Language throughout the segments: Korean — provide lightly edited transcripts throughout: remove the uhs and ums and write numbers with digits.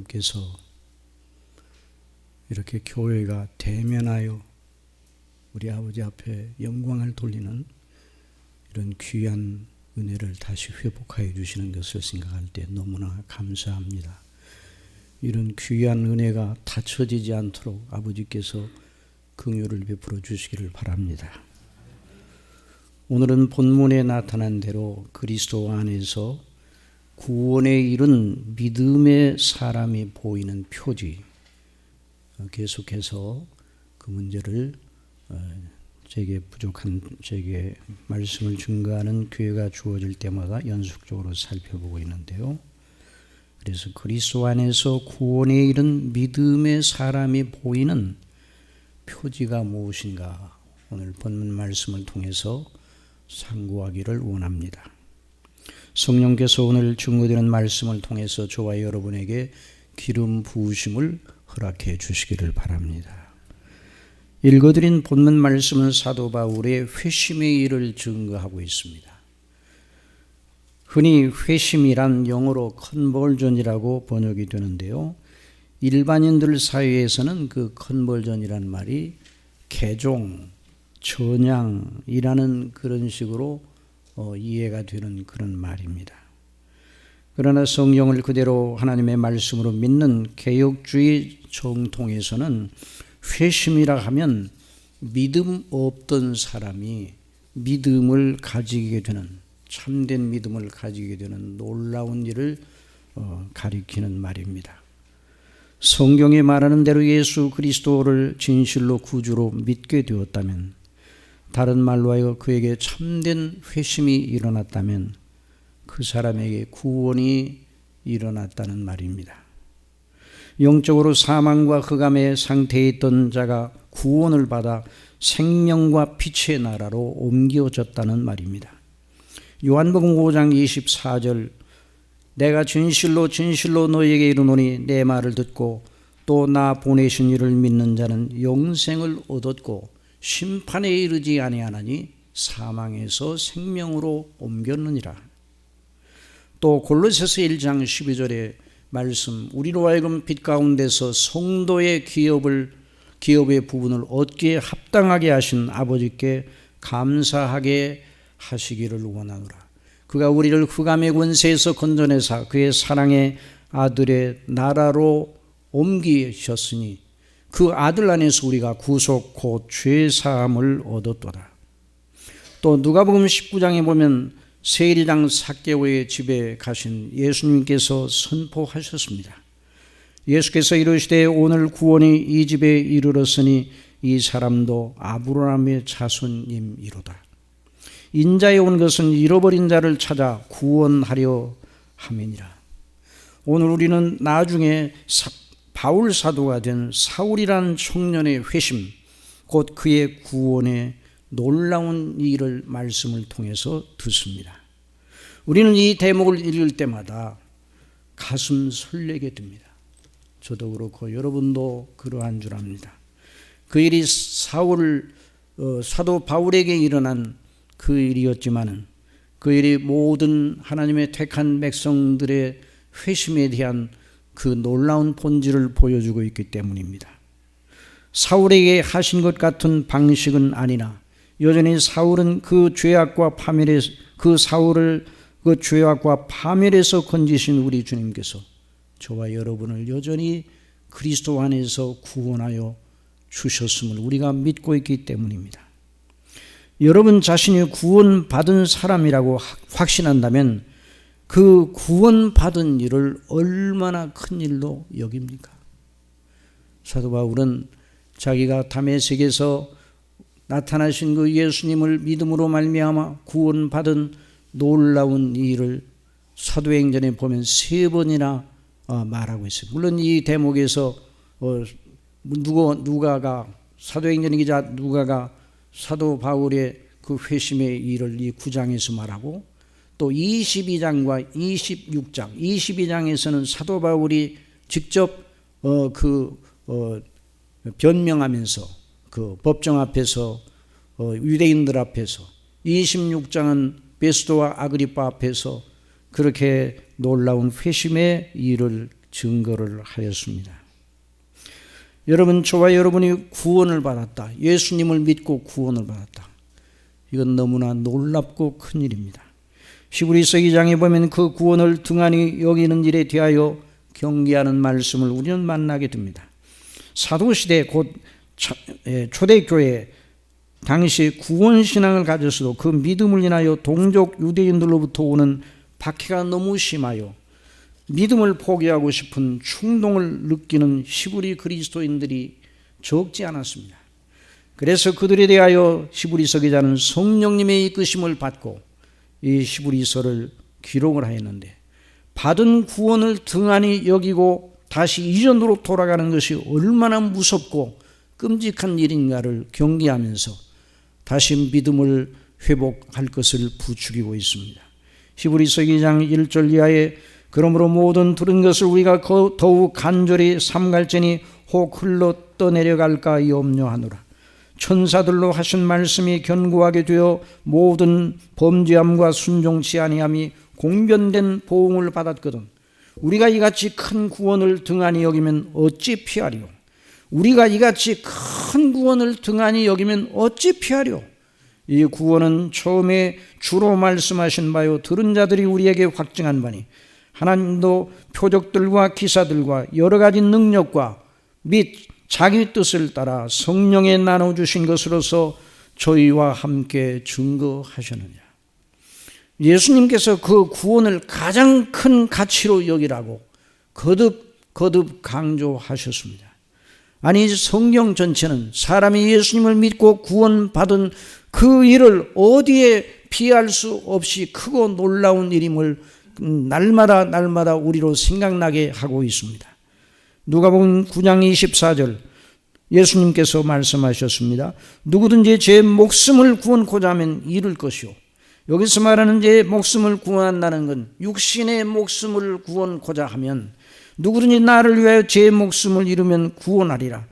하나님께서 이렇게 교회가 대면하여 우리 아버지 앞에 영광을 돌리는 이런 귀한 은혜를 다시 회복하여 주시는 것을 생각할 때 너무나 감사합니다. 이런 귀한 은혜가 닫혀지지 않도록 아버지께서 긍휼을 베풀어 주시기를 바랍니다. 오늘은 본문에 나타난 대로 그리스도 안에서 구원에 이른 믿음의 사람이 보이는 표지, 계속해서 그 문제를 제게 말씀을 증거하는 기회가 주어질 때마다 연속적으로 살펴보고 있는데요. 그래서 그리스도 안에서 구원에 이른 믿음의 사람이 보이는 표지가 무엇인가 오늘 본문 말씀을 통해서 상고하기를 원합니다. 성령께서 오늘 증거되는 말씀을 통해서 저와 여러분에게 기름 부으심을 허락해 주시기를 바랍니다. 읽어드린 본문 말씀은 사도 바울의 회심의 일을 증거하고 있습니다. 흔히 회심이란 영어로 컨버전이라고 번역이 되는데요. 일반인들 사이에서는 그 컨버전이란 말이 개종, 전향이라는 그런 식으로 이해가 되는 그런 말입니다. 그러나 성경을 그대로 하나님의 말씀으로 믿는 개혁주의 정통에서는 회심이라 하면 믿음 없던 사람이 믿음을 가지게 되는, 참된 믿음을 가지게 되는 놀라운 일을 가리키는 말입니다. 성경이 말하는 대로 예수 그리스도를 진실로 구주로 믿게 되었다면, 다른 말로 하여 그에게 참된 회심이 일어났다면 그 사람에게 구원이 일어났다는 말입니다. 영적으로 사망과 흑암의 상태에 있던 자가 구원을 받아 생명과 빛의 나라로 옮겨졌다는 말입니다. 요한복음 5장 24절, 내가 진실로 진실로 너희에게 이르노니 내 말을 듣고 또 나 보내신 이를 믿는 자는 영생을 얻었고 심판에 이르지 아니하나니 사망에서 생명으로 옮겼느니라. 또 골로새서 1장 12절에 말씀, 우리로 하여금 빛 가운데서 성도의 기업의 부분을 얻기에 합당하게 하신 아버지께 감사하게 하시기를 원하노라. 그가 우리를 흑암의 권세에서 건져내사 그의 사랑의 아들의 나라로 옮기셨으니 그 아들 안에서 우리가 구속 곧 죄사함을 얻었도다. 또 누가복음 19장에 보면 세일장 삭개오의 집에 가신 예수님께서 선포하셨습니다. 예수께서 이르시되 오늘 구원이 이 집에 이르렀으니 이 사람도 아브라함의 자손임이로다. 인자에 온 것은 잃어버린 자를 찾아 구원하려 함이니라. 오늘 우리는 나중에 바울 사도가 된 사울이라는 청년의 회심, 곧 그의 구원의 놀라운 일을 말씀을 통해서 듣습니다. 우리는 이 대목을 읽을 때마다 가슴 설레게 됩니다. 저도 그렇고 여러분도 그러한 줄 압니다. 그 일이 사도 바울에게 일어난 그 일이었지만은 그 일이 모든 하나님의 택한 백성들의 회심에 대한 그 놀라운 본질을 보여주고 있기 때문입니다. 사울에게 하신 것 같은 방식은 아니나 여전히 사울은 그 죄악과 파멸에서 건지신 우리 주님께서 저와 여러분을 여전히 그리스도 안에서 구원하여 주셨음을 우리가 믿고 있기 때문입니다. 여러분 자신이 구원받은 사람이라고 확신한다면 그 구원받은 일을 얼마나 큰 일로 여깁니까? 사도 바울은 자기가 다메섹에서 나타나신 그 예수님을 믿음으로 말미암아 구원받은 놀라운 일을 사도행전에 보면 3번이나 말하고 있어요. 물론 이 대목에서 누가가 사도행전 기자 누가가 사도 바울의 그 회심의 일을 이 9장에서 말하고 또 22장과 22장에서는 사도 바울이 직접 변명하면서 그 법정 앞에서 유대인들 앞에서, 26장은 베스도와 아그리파 앞에서 그렇게 놀라운 회심의 일을 증거를 하였습니다. 여러분, 저와 여러분이 구원을 받았다. 예수님을 믿고 구원을 받았다. 이건 너무나 놀랍고 큰 일입니다. 히브리서 2장에 보면 그 구원을 등한히 여기는 일에 대하여 경계하는 말씀을 우리는 만나게 됩니다. 사도시대 곧 초대교회 당시 구원신앙을 가졌어도 그 믿음을 인하여 동족 유대인들로부터 오는 박해가 너무 심하여 믿음을 포기하고 싶은 충동을 느끼는 히브리 그리스도인들이 적지 않았습니다. 그래서 그들에 대하여 히브리서 기자는 성령님의 이끄심을 받고 이 히브리서를 기록을 하였는데, 받은 구원을 등한히 여기고 다시 이전으로 돌아가는 것이 얼마나 무섭고 끔찍한 일인가를 경계하면서 다시 믿음을 회복할 것을 부추기고 있습니다. 히브리서 2장 1절 이하에 그러므로 모든 들은 것을 우리가 더욱 간절히 삼갈지니 혹 흘러 떠내려갈까 염려하노라. 천사들로 하신 말씀이 견고하게 되어 모든 범죄함과 순종치 아니함이 공변된 보응을 받았거든. 우리가 이같이 큰 구원을 등한히 여기면 어찌 피하리요? 우리가 이같이 큰 구원을 등한히 여기면 어찌 피하리요? 이 구원은 처음에 주로 말씀하신 바요 들은 자들이 우리에게 확증한 바니 하나님도 표적들과 기사들과 여러 가지 능력과 및 자기 뜻을 따라 성령에 나눠주신 것으로서 저희와 함께 증거하셨느냐. 예수님께서 그 구원을 가장 큰 가치로 여기라고 거듭 강조하셨습니다. 아니, 성경 전체는 사람이 예수님을 믿고 구원받은 그 일을 어디에 비할 수 없이 크고 놀라운 일임을 날마다 우리로 생각나게 하고 있습니다. 누가복음 9장 24절 예수님께서 말씀하셨습니다. 누구든지 제 목숨을 구원코자 하면 잃을 것이요. 여기서 말하는 제 목숨을 구원한다는 건 육신의 목숨을 구원코자 하면, 누구든지 나를 위하여 제 목숨을 잃으면 구원하리라.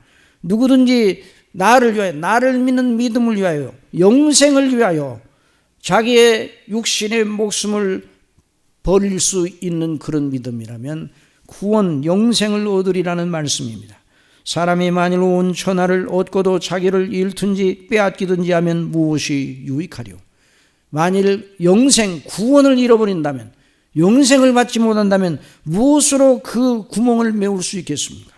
누구든지 나를 위하여, 나를 믿는 믿음을 위하여, 영생을 위하여 자기의 육신의 목숨을 버릴 수 있는 그런 믿음이라면 구원, 영생을 얻으리라는 말씀입니다. 사람이 만일 온 천하를 얻고도 자기를 잃든지 빼앗기든지 하면 무엇이 유익하리요? 만일 영생, 구원을 잃어버린다면, 영생을 받지 못한다면 무엇으로 그 구멍을 메울 수 있겠습니까?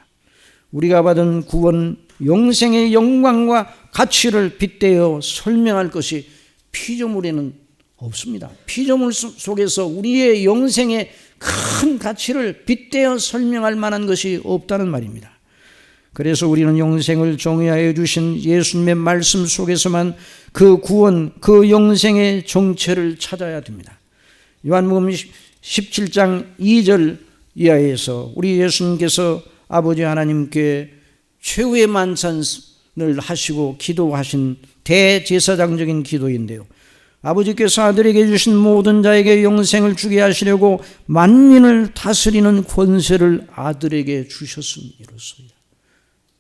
우리가 받은 구원, 영생의 영광과 가치를 빗대어 설명할 것이 피조물에는 없습니다. 피조물 속에서 우리의 영생의 큰 가치를 빗대어 설명할 만한 것이 없다는 말입니다. 그래서 우리는 영생을 정의하여 주신 예수님의 말씀 속에서만 그 구원, 그 영생의 정체를 찾아야 됩니다. 요한복음 17장 2절 이하에서 우리 예수님께서 아버지 하나님께 최후의 만찬을 하시고 기도하신 대제사장적인 기도인데요, 아버지께서 아들에게 주신 모든 자에게 영생을 주게 하시려고 만민을 다스리는 권세를 아들에게 주셨음이로소이다.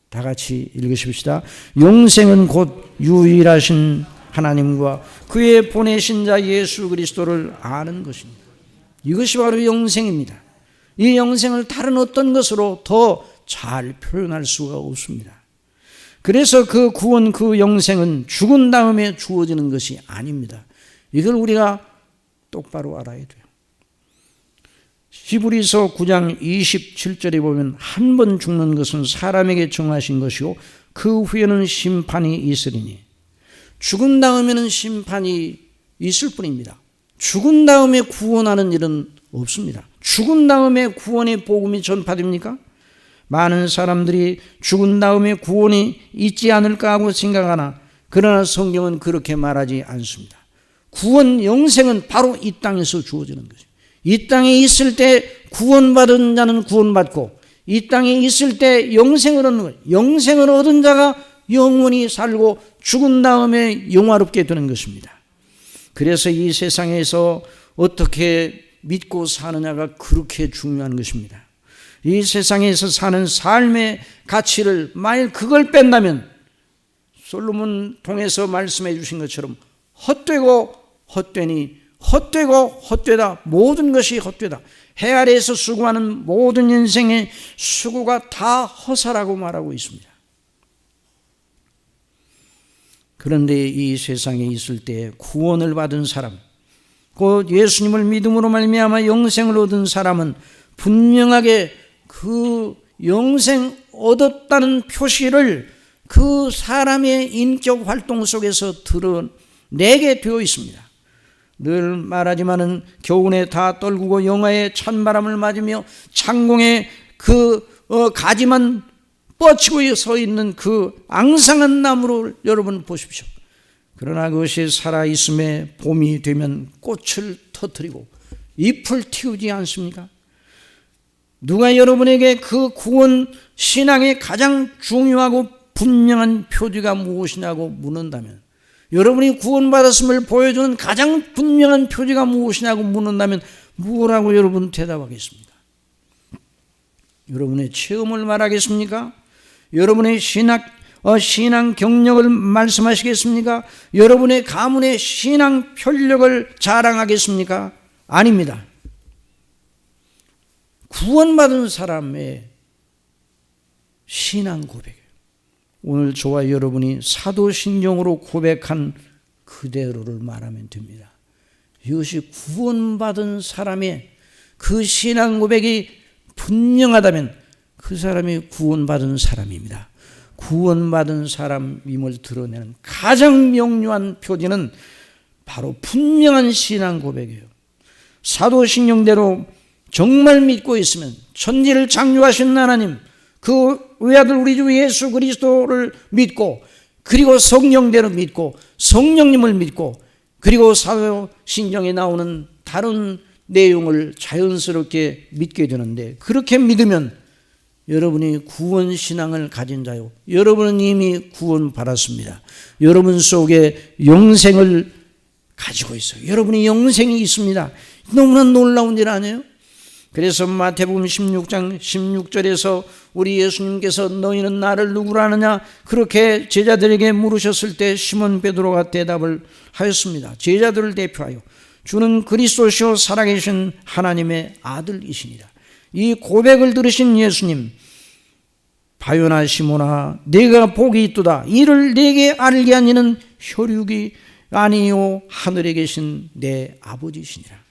다 같이 읽으십시다. 영생은 곧 유일하신 하나님과 그의 보내신 자 예수 그리스도를 아는 것입니다. 이것이 바로 영생입니다. 이 영생을 다른 어떤 것으로 더 잘 표현할 수가 없습니다. 그래서 그 구원, 그 영생은 죽은 다음에 주어지는 것이 아닙니다. 이걸 우리가 똑바로 알아야 돼요. 히브리서 9장 27절에 보면 한 번 죽는 것은 사람에게 정하신 것이요 그 후에는 심판이 있으리니, 죽은 다음에는 심판이 있을 뿐입니다. 죽은 다음에 구원하는 일은 없습니다. 죽은 다음에 구원의 복음이 전파됩니까? 많은 사람들이 죽은 다음에 구원이 있지 않을까 하고 생각하나, 그러나 성경은 그렇게 말하지 않습니다. 구원, 영생은 바로 이 땅에서 주어지는 것이죠. 이 땅에 있을 때 구원받은 자는 구원받고, 이 땅에 있을 때 영생을 얻는 거예요. 영생을 얻은 자가 영원히 살고 죽은 다음에 영화롭게 되는 것입니다. 그래서 이 세상에서 어떻게 믿고 사느냐가 그렇게 중요한 것입니다. 이 세상에서 사는 삶의 가치를 만일 그걸 뺀다면 솔로몬 통해서 말씀해 주신 것처럼 헛되고 헛되니 헛되고 헛되다. 모든 것이 헛되다. 해 아래에서 수고하는 모든 인생의 수고가 다 허사라고 말하고 있습니다. 그런데 이 세상에 있을 때 구원을 받은 사람, 곧 예수님을 믿음으로 말미암아 영생을 얻은 사람은 분명하게 그 영생 얻었다는 표시를 그 사람의 인격 활동 속에서 드러내게 되어 있습니다. 늘 말하지만은 겨우내 다 떨구고 영하의 찬바람을 맞으며 창공에 가지만 뻗치고 서 있는 그 앙상한 나무를 여러분 보십시오. 그러나 그것이 살아있음에 봄이 되면 꽃을 터뜨리고 잎을 틔우지 않습니까? 누가 여러분에게 그 구원 신앙의 가장 중요하고 분명한 표지가 무엇이냐고 묻는다면, 여러분이 구원받았음을 보여주는 가장 분명한 표지가 무엇이냐고 묻는다면 뭐라고 여러분 대답하겠습니까? 여러분의 체험을 말하겠습니까? 여러분의 신앙 경력을 말씀하시겠습니까? 여러분의 가문의 신앙 편력을 자랑하겠습니까? 아닙니다. 구원받은 사람의 신앙 고백이에요. 오늘 저와 여러분이 사도신경으로 고백한 그대로를 말하면 됩니다. 이것이 구원받은 사람의 그 신앙 고백이 분명하다면 그 사람이 구원받은 사람입니다. 구원받은 사람임을 드러내는 가장 명료한 표지는 바로 분명한 신앙 고백이에요. 사도신경대로 정말 믿고 있으면 천지를 창조하신 하나님, 그 외아들 우리 주 예수 그리스도를 믿고, 그리고 성령대로 믿고, 성령님을 믿고, 그리고 사도신경에 나오는 다른 내용을 자연스럽게 믿게 되는데, 그렇게 믿으면 여러분이 구원신앙을 가진 자요, 여러분은 이미 구원받았습니다. 여러분 속에 영생을 가지고 있어요. 여러분이 영생이 있습니다. 너무나 놀라운 일 아니에요? 그래서 마태복음 16장 16절에서 우리 예수님께서 너희는 나를 누구라 하느냐 그렇게 제자들에게 물으셨을 때 시몬 베드로가 대답을 하였습니다. 제자들을 대표하여 주는 그리스도시요 살아계신 하나님의 아들이시니라. 이 고백을 들으신 예수님, 바요나 시몬아 내가 복이 있도다. 이를 내게 알게 한 이는 혈육이 아니요 하늘에 계신 내 아버지시니라.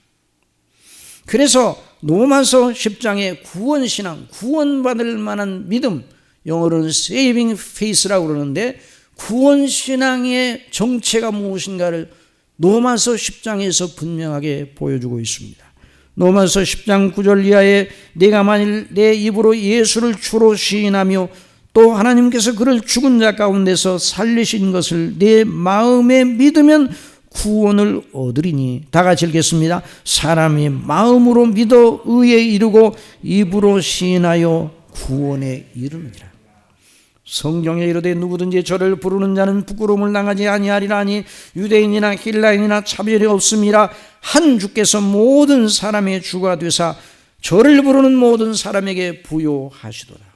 그래서 로마서 10장의 구원신앙, 구원받을 만한 믿음, 영어로는 saving faith라고 그러는데 구원신앙의 정체가 무엇인가를 로마서 10장에서 분명하게 보여주고 있습니다. 로마서 10장 9절 이하에 내가 만일 내 입으로 예수를 주로 시인하며 또 하나님께서 그를 죽은 자 가운데서 살리신 것을 내 마음에 믿으면 구원을 얻으리니. 다 같이 읽겠습니다. 사람이 마음으로 믿어 의에 이르고 입으로 시인하여 구원에 이르느니라. 성경에 이르되 누구든지 저를 부르는 자는 부끄러움을 당하지 아니하리라 하니 유대인이나 헬라인이나 차별이 없음이라. 한 주께서 모든 사람의 주가 되사 저를 부르는 모든 사람에게 부요하시도다.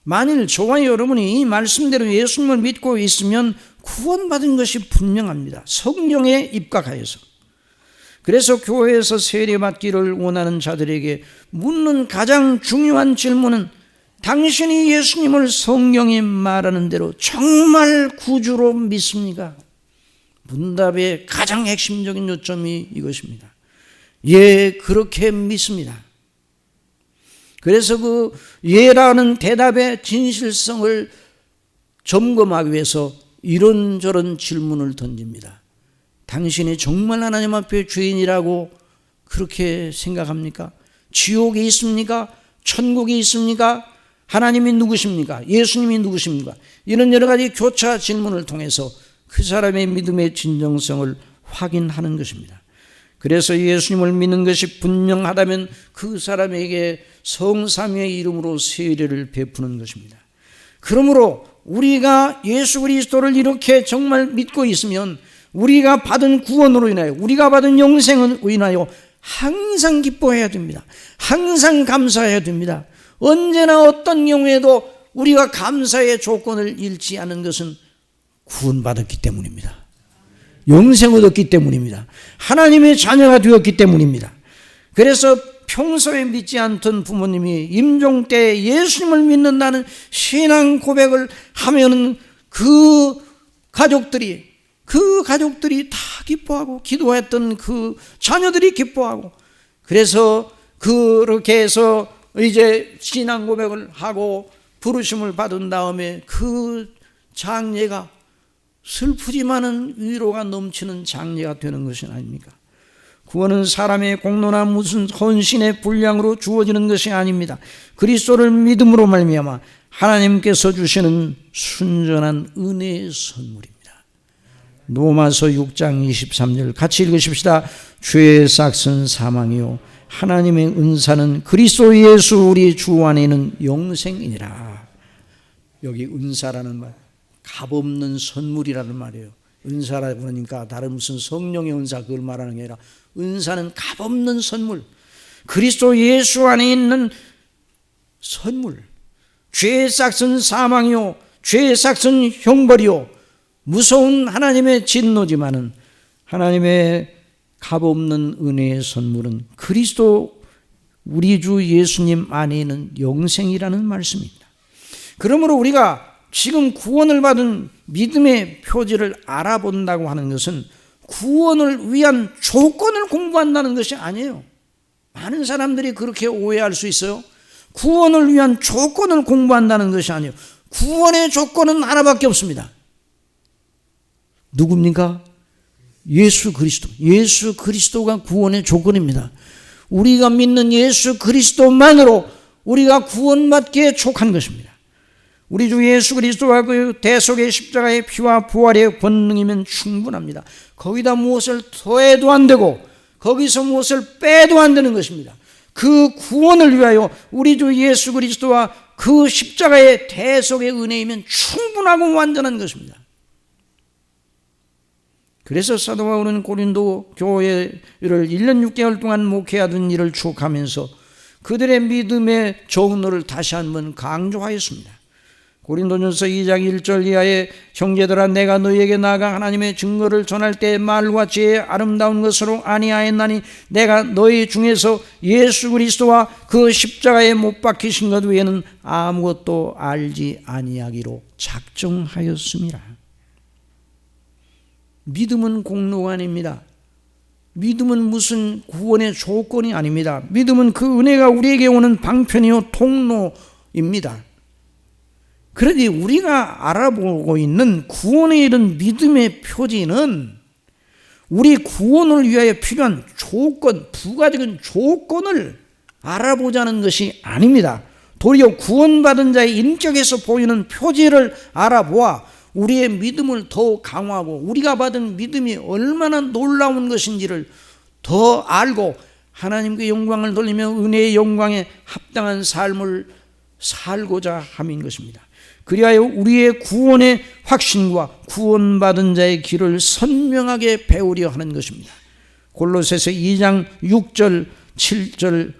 만일 저와 여러분이 이 말씀대로 예수님을 믿고 있으면 구원받은 것이 분명합니다. 성경에 입각하여서. 그래서 교회에서 세례받기를 원하는 자들에게 묻는 가장 중요한 질문은 당신이 예수님을 성경이 말하는 대로 정말 구주로 믿습니까? 문답의 가장 핵심적인 요점이 이것입니다. 예, 그렇게 믿습니다. 그래서 그 예라는 대답의 진실성을 점검하기 위해서 이런저런 질문을 던집니다. 당신이 정말 하나님 앞에 죄인이라고 그렇게 생각합니까? 지옥이 있습니까? 천국이 있습니까? 하나님이 누구십니까? 예수님이 누구십니까? 이런 여러 가지 교차 질문을 통해서 그 사람의 믿음의 진정성을 확인하는 것입니다. 그래서 예수님을 믿는 것이 분명하다면 그 사람에게 성삼위의 이름으로 세례를 베푸는 것입니다. 그러므로 우리가 예수 그리스도를 이렇게 정말 믿고 있으면 우리가 받은 구원으로 인하여, 우리가 받은 영생으로 인하여 항상 기뻐해야 됩니다. 항상 감사해야 됩니다. 언제나 어떤 경우에도 우리가 감사의 조건을 잃지 않은 것은 구원받았기 때문입니다. 영생을 얻기 때문입니다. 하나님의 자녀가 되었기 때문입니다. 그래서 평소에 믿지 않던 부모님이 임종 때 예수님을 믿는다는 신앙 고백을 하면은 그 가족들이 다 기뻐하고, 기도했던 그 자녀들이 기뻐하고, 그래서 그렇게 해서 이제 신앙 고백을 하고 부르심을 받은 다음에 그 장례가 슬프지만은 위로가 넘치는 장례가 되는 것이 아닙니까? 구원은 사람의 공로나 무슨 헌신의 분량으로 주어지는 것이 아닙니다. 그리스도를 믿음으로 말미암아 하나님께서 주시는 순전한 은혜의 선물입니다. 로마서 6장 23절 같이 읽으십시다. 죄의 삭은 사망이요 하나님의 은사는 그리스도 예수 우리 주 안에 있는 영생이니라. 여기 은사라는 말, 값없는 선물이라는 말이에요. 은사라고 그러니까 다른 무슨 성령의 은사 그걸 말하는 게 아니라 은사는 값없는 선물, 그리스도 예수 안에 있는 선물. 죄의 삭은 사망이요 죄의 삭은 형벌이요 무서운 하나님의 진노지만은 하나님의 값없는 은혜의 선물은 그리스도 우리 주 예수님 안에 있는 영생이라는 말씀입니다. 그러므로 우리가 지금 구원을 받은 믿음의 표지를 알아본다고 하는 것은 구원을 위한 조건을 공부한다는 것이 아니에요. 많은 사람들이 그렇게 오해할 수 있어요. 구원을 위한 조건을 공부한다는 것이 아니에요. 구원의 조건은 하나밖에 없습니다. 누굽니까? 예수 그리스도. 예수 그리스도가 구원의 조건입니다. 우리가 믿는 예수 그리스도만으로 우리가 구원받기에 족한 것입니다. 우리 주 예수 그리스도와 그 대속의 십자가의 피와 부활의 권능이면 충분합니다. 거기다 무엇을 더해도 안 되고 거기서 무엇을 빼도 안 되는 것입니다. 그 구원을 위하여 우리 주 예수 그리스도와 그 십자가의 대속의 은혜이면 충분하고 완전한 것입니다. 그래서 사도 바울은 고린도 교회를 1년 6개월 동안 목회하던 일을 축하하면서 그들의 믿음의 정로를 다시 한번 강조하였습니다. 고린도전서 2장 1절 이하에 형제들아 내가 너희에게 나아가 하나님의 증거를 전할 때 말과 지혜의 아름다운 것으로 아니하였나니 내가 너희 중에서 예수 그리스도와 그 십자가에 못 박히신 것 외에는 아무것도 알지 아니하기로 작정하였습니다. 믿음은 공로가 아닙니다. 믿음은 무슨 구원의 조건이 아닙니다. 믿음은 그 은혜가 우리에게 오는 방편이요 통로입니다. 그러니 우리가 알아보고 있는 구원에 이른 믿음의 표지는 우리 구원을 위하여 필요한 조건, 부가적인 조건을 알아보자는 것이 아닙니다. 도리어 구원받은 자의 인격에서 보이는 표지를 알아보아 우리의 믿음을 더 강화하고 우리가 받은 믿음이 얼마나 놀라운 것인지를 더 알고 하나님께 영광을 돌리며 은혜의 영광에 합당한 삶을 살고자 함인 것입니다. 그리하여 우리의 구원의 확신과 구원받은 자의 길을 선명하게 배우려 하는 것입니다. 골로새서 2장 6절 7절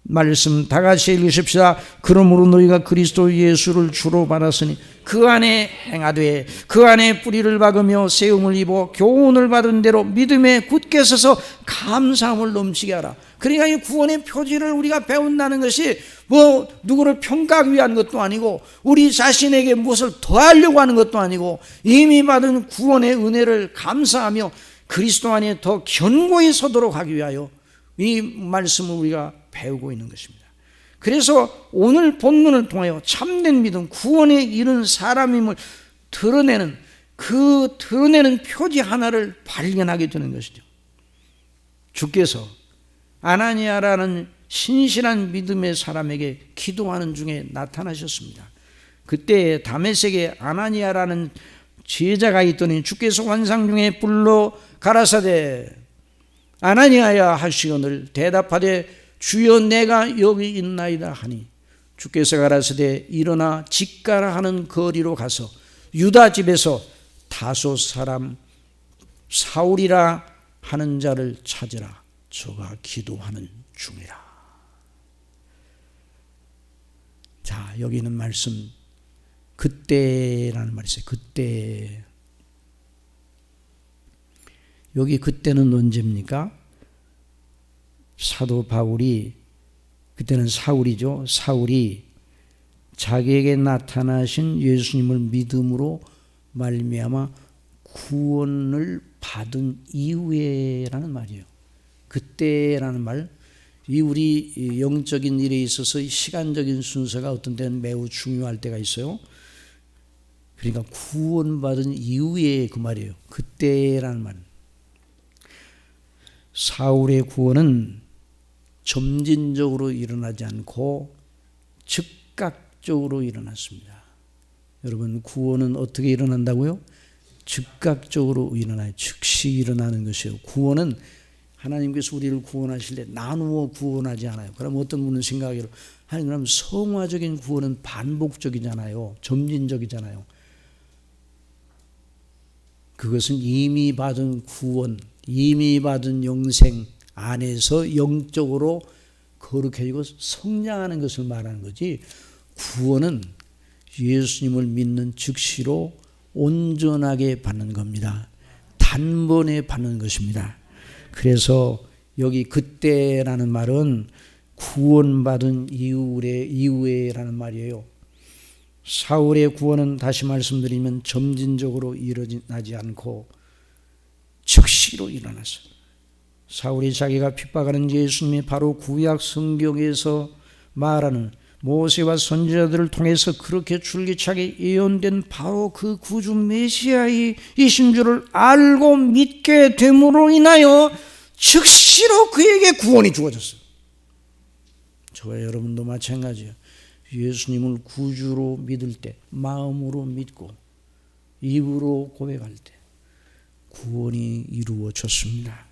말씀 다 같이 읽으십시다. 그러므로 너희가 그리스도 예수를 주로 받았으니 그 안에 행하되 그 안에 뿌리를 박으며 세움을 입어 교훈을 받은 대로 믿음에 굳게 서서 감사함을 넘치게 하라. 그러니까 이 구원의 표지를 우리가 배운다는 것이 뭐 누구를 평가하기 위한 것도 아니고 우리 자신에게 무엇을 더하려고 하는 것도 아니고 이미 받은 구원의 은혜를 감사하며 그리스도 안에 더 견고히 서도록 하기 위하여 이 말씀을 우리가 배우고 있는 것입니다. 그래서 오늘 본문을 통하여 참된 믿음, 구원에 이른 사람임을 드러내는 그 드러내는 표지 하나를 발견하게 되는 것이죠. 주께서 아나니아라는 신실한 믿음의 사람에게 기도하는 중에 나타나셨습니다. 그때 다메섹에 아나니아라는 제자가 있더니 주께서 환상 중에 불러 가라사대 아나니아야 하시거늘 대답하되 주여 내가 여기 있나이다 하니 주께서 가라사대 일어나 직가라 하는 거리로 가서 유다 집에서 다소 사람 사울이라 하는 자를 찾으라. 저가 기도하는 중이라. 자, 여기 있는 말씀 그때라는 말이 있어요. 그때 여기 그때는 언제입니까? 사도 바울이, 그때는 사울이죠. 사울이 자기에게 나타나신 예수님을 믿음으로 말미암아 구원을 받은 이후에라는 말이에요. 그때라는 말, 이 우리 영적인 일에 있어서 시간적인 순서가 어떤 때는 매우 중요할 때가 있어요. 그러니까 구원받은 이후에 그 말이에요. 그때라는 말. 사울의 구원은 점진적으로 일어나지 않고 즉각적으로 일어났습니다. 여러분, 구원은 어떻게 일어난다고요? 즉각적으로 일어나요. 즉시 일어나는 것이에요. 구원은 하나님께서 우리를 구원하실 때 나누어 구원하지 않아요. 그럼 어떤 분은 생각하기로, 아니 그럼 성화적인 구원은 반복적이잖아요. 점진적이잖아요. 그것은 이미 받은 구원, 이미 받은 영생 안에서 영적으로 거룩해지고 성장하는 것을 말하는 거지, 구원은 예수님을 믿는 즉시로 온전하게 받는 겁니다. 단번에 받는 것입니다. 그래서 여기 그때라는 말은 구원받은 이후에라는 말이에요. 사울의 구원은 다시 말씀드리면 점진적으로 일어나지 않고 즉시로 일어났어요. 사울이 자기가 핍박하는 예수님이 바로 구약 성경에서 말하는 모세와 선지자들을 통해서 그렇게 줄기차게 예언된 바로 그 구주 메시아이신 줄을 알고 믿게 됨으로 인하여 즉시로 그에게 구원이 주어졌어요. 저와 여러분도 마찬가지예요. 예수님을 구주로 믿을 때, 마음으로 믿고 입으로 고백할 때 구원이 이루어졌습니다.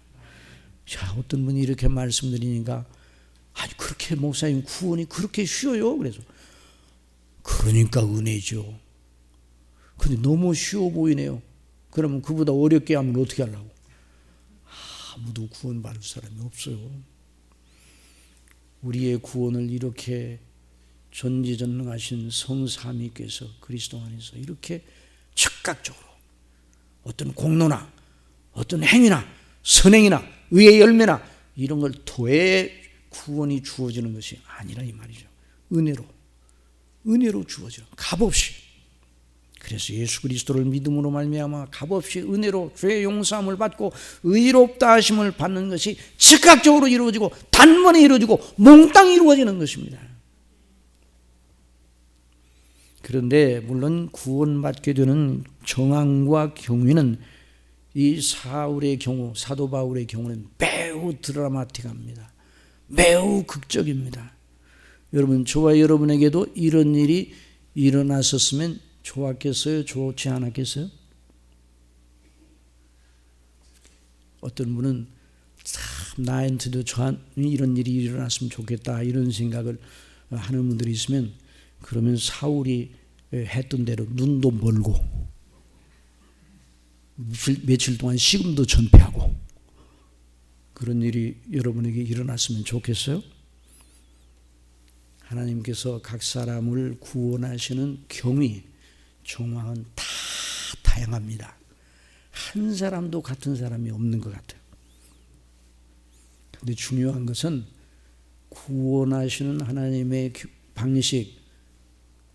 자, 어떤 분이 이렇게 말씀드리니까, 아니 그렇게 목사님 구원이 그렇게 쉬워요? 그래서 그러니까 은혜죠. 근데 너무 쉬워 보이네요. 그러면 그보다 어렵게 하면 어떻게 하려고? 아무도 구원받을 사람이 없어요. 우리의 구원을 이렇게 전지전능하신 성삼위께서 그리스도 안에서 이렇게 즉각적으로 어떤 공로나 어떤 행위나 선행이나 의의 열매나 이런 걸 통해 구원이 주어지는 것이 아니라 이 말이죠. 은혜로 주어져요. 값없이. 그래서 예수 그리스도를 믿음으로 말미암아 값없이 은혜로 죄의 용서함을 받고 의롭다 하심을 받는 것이 즉각적으로 이루어지고 단번에 이루어지고 몽땅 이루어지는 것입니다. 그런데 물론 구원받게 되는 정황과 경위는 이 사울의 경우, 사도 바울의 경우는 매우 드라마틱합니다. 매우 극적입니다. 여러분, 저와 여러분에게도 이런 일이 일어났었으면 좋았겠어요? 좋지 않았겠어요? 어떤 분은 참 나한테도 이런 일이 일어났으면 좋겠다 이런 생각을 하는 분들이 있으면, 그러면 사울이 했던 대로 눈도 멀고 며칠 동안 식음도 전폐하고 그런 일이 여러분에게 일어났으면 좋겠어요? 하나님께서 각 사람을 구원하시는 경위, 정황은 다 다양합니다. 한 사람도 같은 사람이 없는 것 같아요. 그런데 중요한 것은 구원하시는 하나님의 방식,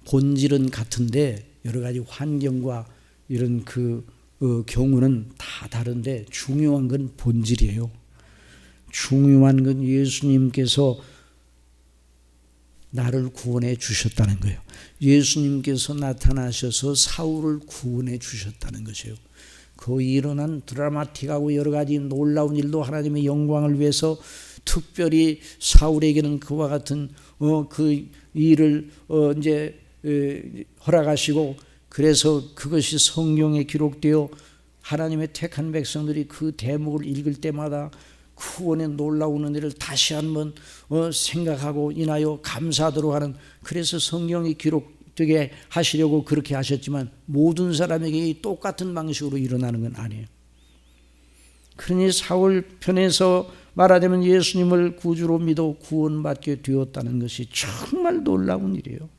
본질은 같은데 여러 가지 환경과 이런 경우는 다 다른데 중요한 건 본질이에요. 중요한 건 예수님께서 나를 구원해 주셨다는 거예요. 예수님께서 나타나셔서 사울을 구원해 주셨다는 것이에요. 그 일어난 드라마틱하고 여러 가지 놀라운 일도 하나님의 영광을 위해서 특별히 사울에게는 그와 같은 그 일을 이제 허락하시고, 그래서 그것이 성경에 기록되어 하나님의 택한 백성들이 그 대목을 읽을 때마다 구원의 놀라운 은혜를 다시 한번 생각하고 인하여 감사하도록 하는, 그래서 성경이 기록되게 하시려고 그렇게 하셨지만 모든 사람에게 똑같은 방식으로 일어나는 건 아니에요. 그러니 사울 편에서 말하자면 예수님을 구주로 믿어 구원받게 되었다는 것이 정말 놀라운 일이에요.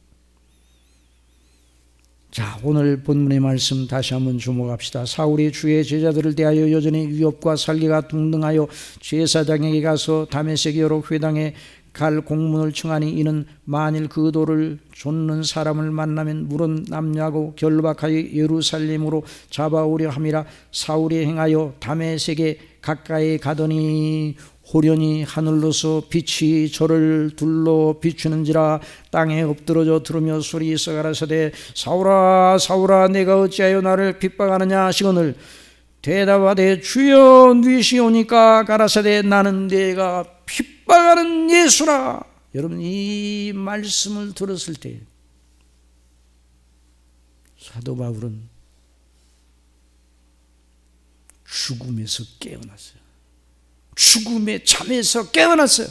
자, 오늘 본문의 말씀 다시 한번 주목합시다. 사울이 주의 제자들을 대하여 여전히 위협과 살기가 동등하여 제사장에게 가서 다메섹 여러 회당에 갈 공문을 청하니 이는 만일 그 도를 좇는 사람을 만나면 물은 남녀하고 결박하여 예루살렘으로 잡아오려 함이라. 사울이 행하여 다메섹에 가까이 가더니 호련히 하늘로서 빛이 저를 둘러 비추는지라. 땅에 엎드러져 들으며 소리 있어 가라사대 사울아 사울아 내가 어찌하여 나를 핍박하느냐 하시거늘 대답하되 주여 누이시오니까 가라사대 나는 내가 핍박하는 예수라. 여러분, 이 말씀을 들었을 때 사도 바울은 죽음에서 깨어났어요. 죽음의 잠에서 깨어났어요.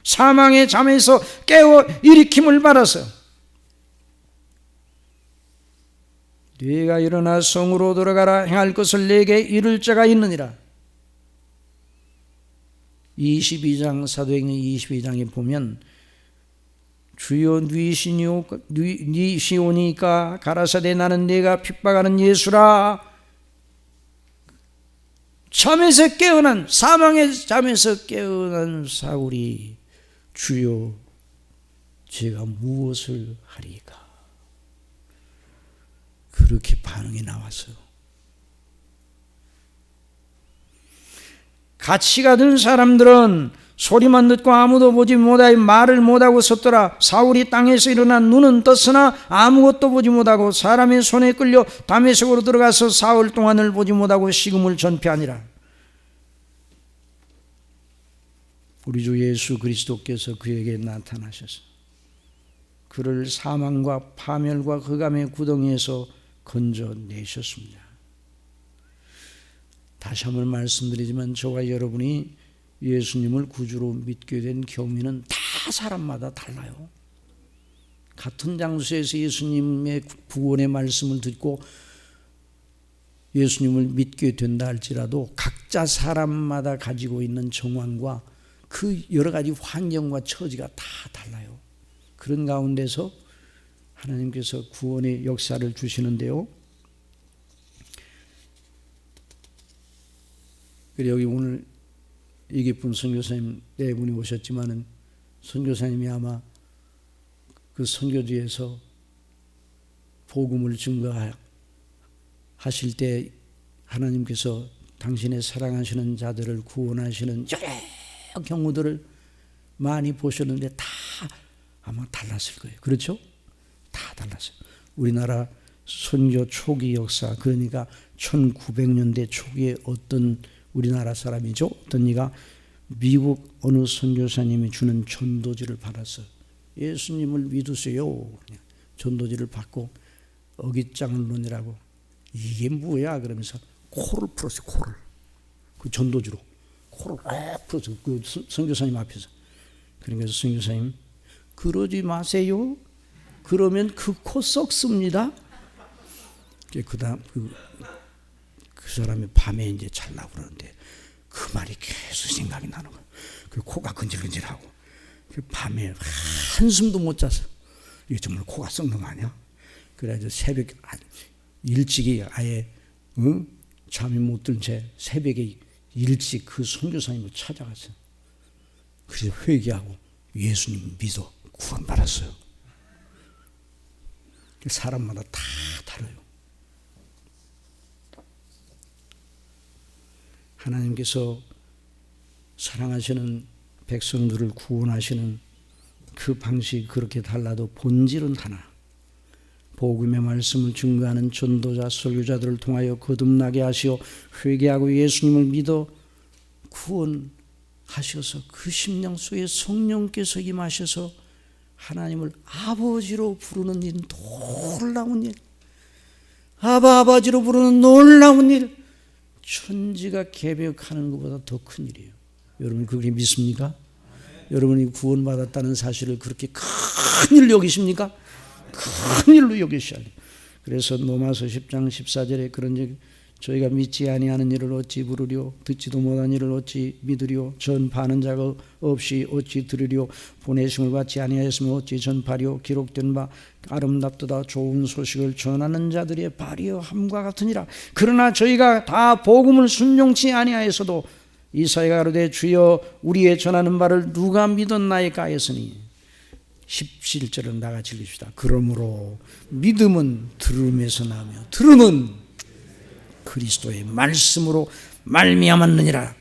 사망의 잠에서 깨어 일으킴을 받았어요. 네가 일어나 성으로 들어가라. 행할 것을 내게 이룰 자가 있느니라. 22장 사도행전 22장에 보면 주여 누이시오니까 가라사대 나는 내가 핍박하는 예수라. 잠에서 깨어난, 사망의 잠에서 깨어난 사울이 주여 제가 무엇을 하리까? 그렇게 반응이 나왔어요. 같이 가던 사람들은 소리만 듣고 아무도 보지 못하여 말을 못하고 섰더라. 사울이 땅에서 일어나 눈은 떴으나 아무것도 보지 못하고 사람의 손에 끌려 다메섹으로 들어가서 사흘 동안을 보지 못하고 식음을 전폐하니라. 우리 주 예수 그리스도께서 그에게 나타나셔서 그를 사망과 파멸과 흑암의 구덩이에서 건져내셨습니다. 다시 한번 말씀드리지만 저와 여러분이 예수님을 구주로 믿게 된 경위는 다 사람마다 달라요. 같은 장소에서 예수님의 구원의 말씀을 듣고 예수님을 믿게 된다 할지라도 각자 사람마다 가지고 있는 정황과 그 여러 가지 환경과 처지가 다 달라요. 그런 가운데서 하나님께서 구원의 역사를 주시는데요. 그리고 여기 오늘 이기쁨 선교사님 네 분이 오셨지만은 선교사님이 아마 그 선교지에서 복음을 증거하실 때 하나님께서 당신의 사랑하시는 자들을 구원하시는 여러 경우들을 많이 보셨는데 다 아마 달랐을 거예요. 그렇죠? 다 달랐어요. 우리나라 선교 초기 역사, 그러니까 1900년대 초기에 어떤 우리나라 사람이죠. 어떤 이가 미국 어느 선교사님이 주는 전도지를 받았어요. 예수님을 믿으세요. 전도지를 받고 어깃장론이라고 이게 뭐야 그러면서 코를 풀었어요. 코를 그 전도지로 코를 꽉 풀었어요. 그 선교사님 앞에서. 그러면서 선교사님 그러지 마세요. 그러면 그 코 썩습니다. 그다음 그 사람이 밤에 이제 잘라고 그러는데 그 말이 계속 생각이 나는 거예요. 그 코가 근질근질하고 그 밤에 한숨도 못 자서 이게 정말 코가 썩는 거 아니야? 그래서 새벽 일찍이 아예 잠이 못 든 채 새벽에 일찍 그 선교사님을 찾아갔어요. 그래서 회개하고 예수님 믿어 구원받았어요. 사람마다 다 다르요. 하나님께서 사랑하시는 백성들을 구원하시는 그 방식이 그렇게 달라도 본질은 하나. 복음의 말씀을 증거하는 전도자, 설교자들을 통하여 거듭나게 하시어 회개하고 예수님을 믿어 구원하셔서 그 심령 속에 성령께서 임하셔서 하나님을 아버지로 부르는 일, 놀라운 일. 아버지로 부르는 놀라운 일. 천지가 개벽하는 것보다 더 큰 일이에요. 여러분 그게 믿습니까? 여러분이 구원받았다는 사실을 그렇게 큰 일로 여기십니까? 큰 일로 여기셔야 돼요. 그래서 로마서 10장 14절에 그런 얘기 저희가 믿지 아니하는 일을 어찌 부르리요? 듣지도 못한 일을 어찌 믿으리요? 전파하는 자가 없이 어찌 들으리요? 보내심을 받지 아니하였으면 어찌 전파리요? 기록된 바 아름답도다 좋은 소식을 전하는 자들의 발이여 함과 같으니라. 그러나 저희가 다 복음을 순종치 아니하였어도 이사야가 가로되 주여 우리의 전하는 바를 누가 믿었나이까 하였으니 17절은 나같이 읽읍시다. 그러므로 믿음은 들음에서 나며 들음은 그리스도의 말씀으로 말미암았느니라.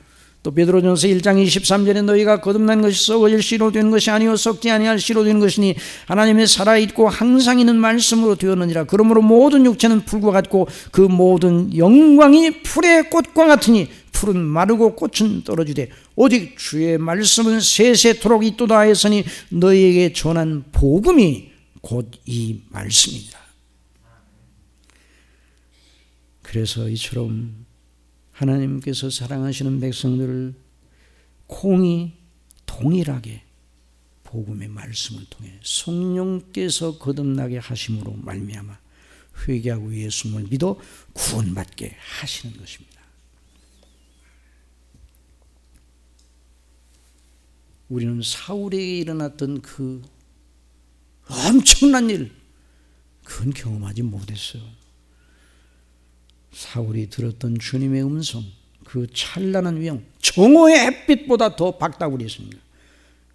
또 베드로전서 1장 23절에 너희가 거듭난 것이 썩어질 씨로 된 것이 아니요 썩지 아니할 씨로 된 것이니 하나님의 살아있고 항상 있는 말씀으로 되었느니라. 그러므로 모든 육체는 풀과 같고 그 모든 영광이 풀의 꽃과 같으니 풀은 마르고 꽃은 떨어지되 오직 주의 말씀은 세세토록 있도다 하였으니 너희에게 전한 복음이 곧 이 말씀이니라. 그래서 이처럼 하나님께서 사랑하시는 백성들을 공히 동일하게 복음의 말씀을 통해 성령께서 거듭나게 하심으로 말미암아 회개하고 예수님을 믿어 구원받게 하시는 것입니다. 우리는 사울에게 일어났던 그 엄청난 일, 그건 경험하지 못했어요. 사울이 들었던 주님의 음성, 그 찬란한 위엄, 정오의 햇빛보다 더 밝다고 그랬습니다.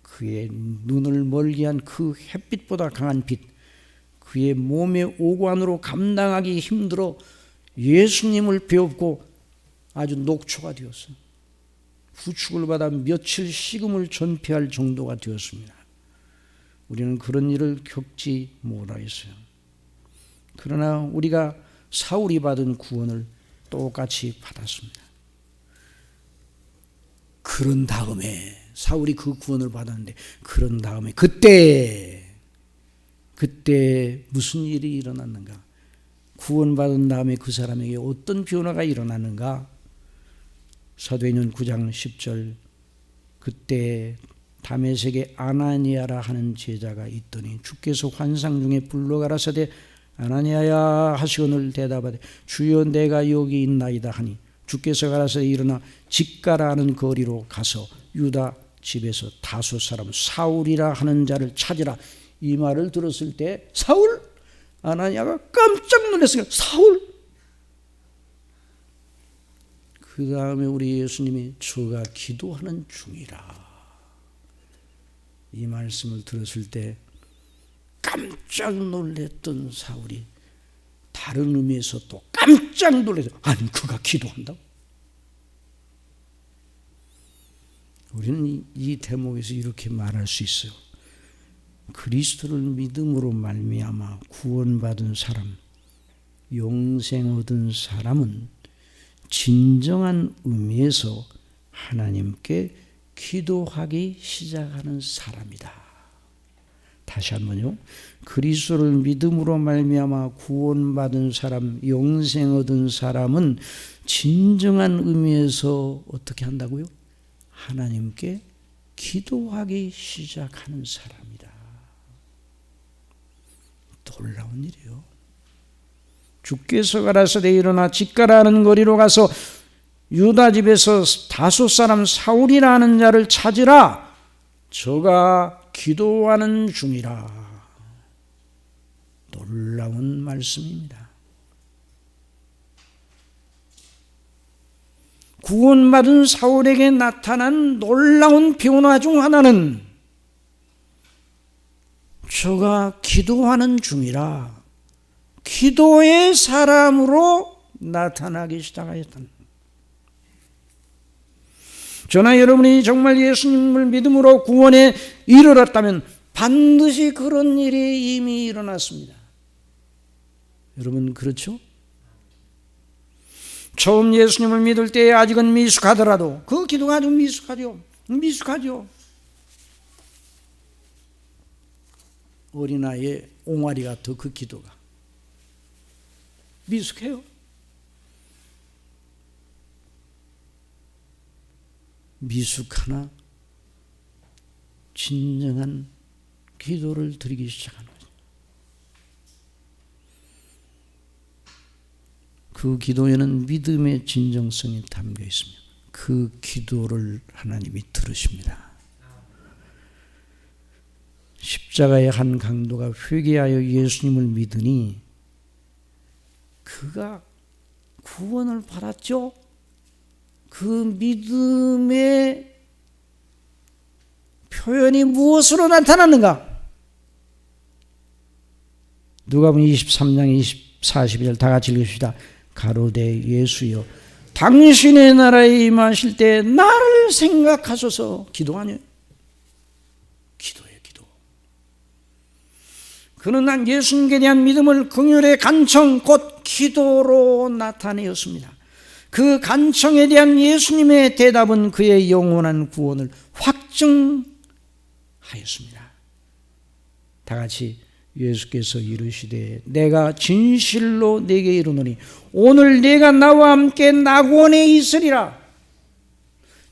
그의 눈을 멀게 한 그 햇빛보다 강한 빛, 그의 몸의 오관으로 감당하기 힘들어 예수님을 배웠고 아주 녹초가 되었어요. 부축을 받아 며칠 식음을 전폐할 정도가 되었습니다. 우리는 그런 일을 겪지 못하였어요. 그러나 우리가 사울이 받은 구원을 똑같이 받았습니다. 그런 다음에 사울이 그 구원을 받았는데 그런 다음에 그때 무슨 일이 일어났는가? 구원받은 다음에 그 사람에게 어떤 변화가 일어났는가? 사도행전 9장 10절 그때 다메섹에 아나니아라 하는 제자가 있더니 주께서 환상 중에 불러 가라사대 아나니아야 하시거늘 대답하되 주여 내가 여기 있나이다 하니 주께서 가라사대 일어나 직가라 하는 거리로 가서 유다 집에서 다섯 사람 사울이라 하는 자를 찾으라. 이 말을 들었을 때 사울? 아나니아가 깜짝 놀랐어요. 사울? 그 다음에 우리 예수님이 저가 기도하는 중이라. 이 말씀을 들었을 때 깜짝 놀랐던 사울이 다른 의미에서 또 깜짝 놀라서 아니 그가 기도한다고? 우리는 이 대목에서 이렇게 말할 수 있어요. 그리스도를 믿음으로 말미암아 구원받은 사람, 영생 얻은 사람은 진정한 의미에서 하나님께 기도하기 시작하는 사람이다. 다시 한번요. 그리스도를 믿음으로 말미암아 구원받은 사람, 영생 얻은 사람은 진정한 의미에서 어떻게 한다고요? 하나님께 기도하기 시작하는 사람이다. 놀라운 일이에요. 주께서 가라사대 일어나 직가라는 거리로 가서 유다 집에서 다섯 사람 사울이라는 자를 찾으라. 저가 기도하는 중이라. 놀라운 말씀입니다. 구원받은 사울에게 나타난 놀라운 변화 중 하나는 저가 기도하는 중이라. 기도의 사람으로 나타나기 시작하였다. 저나 여러분이 정말 예수님을 믿음으로 구원에 이르렀다면 반드시 그런 일이 이미 일어났습니다. 여러분 그렇죠? 처음 예수님을 믿을 때에 아직은 미숙하더라도 그 기도가 아주 미숙하죠. 어린아이의 옹알이 같아 그 기도가 미숙해요. 미숙하나 진정한 기도를 드리기 시작하는 거죠. 그 기도에는 믿음의 진정성이 담겨 있으며 그 기도를 하나님이 들으십니다. 십자가의 한 강도가 회개하여 예수님을 믿으니 그가 구원을 받았죠. 그 믿음의 표현이 무엇으로 나타났는가? 누가복음 23장 40절 다 같이 읽읍시다. 가로되 예수여 당신의 나라에 임하실 때 나를 생각하소서. 기도 아니에요? 기도예요, 기도. 그는 난 예수님께 대한 믿음을 긍휼의 간청 곧 기도로 나타내었습니다. 그 간청에 대한 예수님의 대답은 그의 영원한 구원을 확증하였습니다. 다 같이 예수께서 이르시되 내가 진실로 네게 이르노니 오늘 네가 나와 함께 낙원에 있으리라.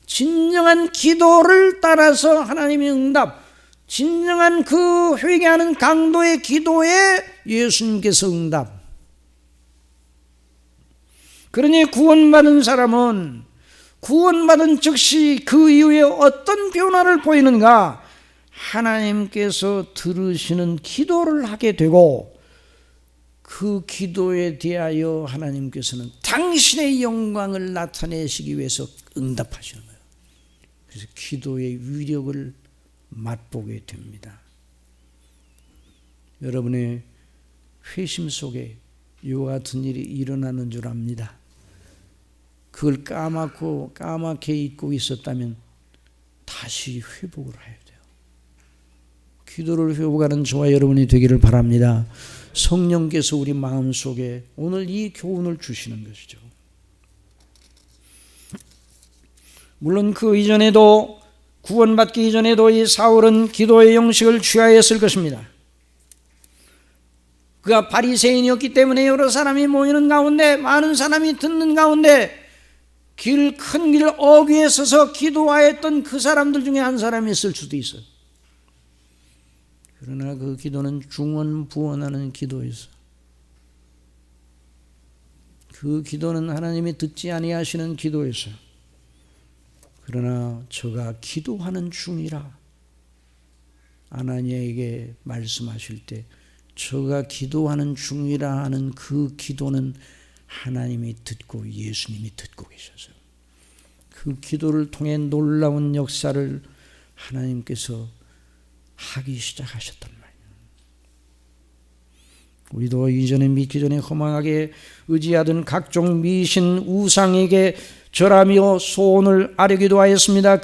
진정한 기도를 따라서 하나님의 응답, 진정한 그 회개하는 강도의 기도에 예수님께서 응답. 그러니 구원받은 사람은 구원받은 즉시 그 이후에 어떤 변화를 보이는가? 하나님께서 들으시는 기도를 하게 되고 그 기도에 대하여 하나님께서는 당신의 영광을 나타내시기 위해서 응답하시는 거예요. 그래서 기도의 위력을 맛보게 됩니다. 여러분의 회심 속에 이와 같은 일이 일어나는 줄 압니다. 그걸 까맣게 잊고 있었다면 다시 회복을 해야 돼요. 기도를 회복하는 저와 여러분이 되기를 바랍니다. 성령께서 우리 마음속에 오늘 이 교훈을 주시는 것이죠. 물론 그 이전에도 구원받기 이전에도 이 사울은 기도의 형식을 취하였을 것입니다. 그가 바리새인이었기 때문에 여러 사람이 모이는 가운데 많은 사람이 듣는 가운데 큰 길 어귀에 서서 기도하였던 그 사람들 중에 한 사람이 있을 수도 있어요. 그러나 그 기도는 중언부언하는 기도였어. 그 기도는 하나님이 듣지 아니하시는 기도였어요. 그러나 저가 기도하는 중이라 아나니아에게 말씀하실 때 저가 기도하는 중이라 하는 그 기도는 하나님이 듣고 예수님이 듣고 계셔서 그 기도를 통해 놀라운 역사를 하나님께서 하기 시작하셨단 말이에요. 우리도 이전에 믿기 전에 허망하게 의지하던 각종 미신 우상에게 절하며 소원을 아뢰기도 하였습니다.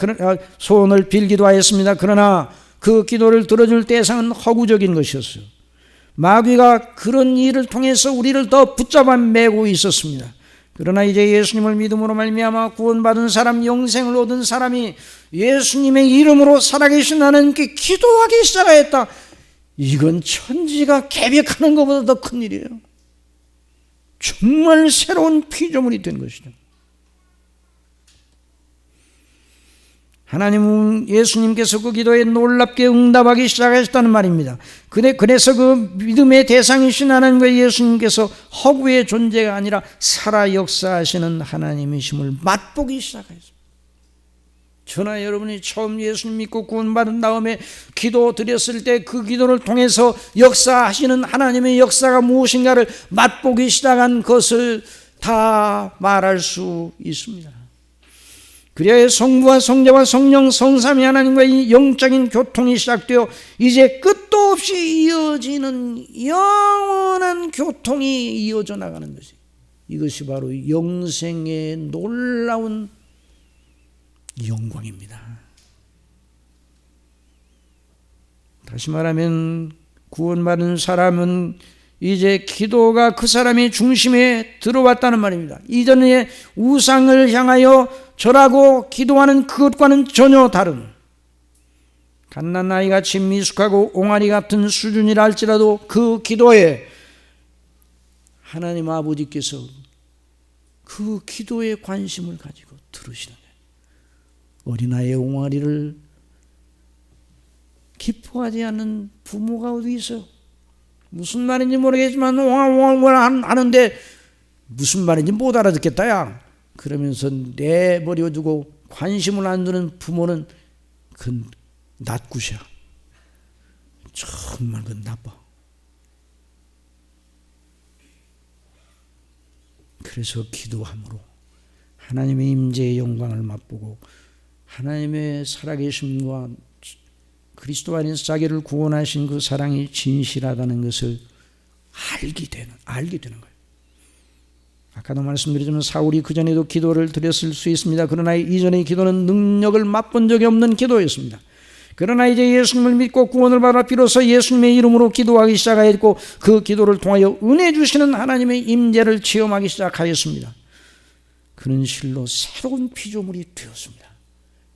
소원을 빌기도 하였습니다. 그러나 그 기도를 들어줄 대상은 허구적인 것이었어요. 마귀가 그런 일을 통해서 우리를 더 붙잡아 매고 있었습니다. 그러나 이제 예수님을 믿음으로 말미암아 구원받은 사람, 영생을 얻은 사람이 예수님의 이름으로 살아계신 하나님께 기도하기 시작하였다. 이건 천지가 계획하는 것보다 더 큰 일이에요. 정말 새로운 피조물이 된 것이죠. 하나님은 예수님께서 그 기도에 놀랍게 응답하기 시작하셨다는 말입니다. 그래서 그 믿음의 대상이신 하나님과 예수님께서 허구의 존재가 아니라 살아 역사하시는 하나님이심을 맛보기 시작했습니다. 저나 여러분이 처음 예수님 믿고 구원받은 다음에 기도 드렸을 때 그 기도를 통해서 역사하시는 하나님의 역사가 무엇인가를 맛보기 시작한 것을 다 말할 수 있습니다. 그래야 성부와 성자와 성령 성삼위 하나님과의 영적인 교통이 시작되어 이제 끝도 없이 이어지는 영원한 교통이 이어져 나가는 것이, 이것이 바로 영생의 놀라운 영광입니다. 다시 말하면 구원받은 사람은 이제 기도가 그 사람의 중심에 들어왔다는 말입니다. 이전에 우상을 향하여 절하고 기도하는 그것과는 전혀 다른, 갓난아이같이 미숙하고 옹알이 같은 수준이라 할지라도 그 기도에 하나님 아버지께서 그 기도에 관심을 가지고 들으시는 거예요. 어린아이의 옹알이를 기뻐하지 않는 부모가 어디 있어요? 무슨 말인지 모르겠지만 옹알옹알 하는데 무슨 말인지 못 알아듣겠다 야 그러면서 내버려두고 관심을 안 두는 부모는 그 낫굿이야. 정말 그 나빠. 그래서 기도함으로 하나님의 임재의 영광을 맛보고 하나님의 살아계심과 그리스도 안에서 자기를 구원하신 그 사랑이 진실하다는 것을 알게 되는 거예요. 아까도 말씀드렸지만 사울이 그전에도 기도를 드렸을 수 있습니다. 그러나 이전의 기도는 능력을 맛본 적이 없는 기도였습니다. 그러나 이제 예수님을 믿고 구원을 받아 비로소 예수님의 이름으로 기도하기 시작하였고 그 기도를 통하여 은혜 주시는 하나님의 임재를 체험하기 시작하였습니다. 그는 실로 새로운 피조물이 되었습니다.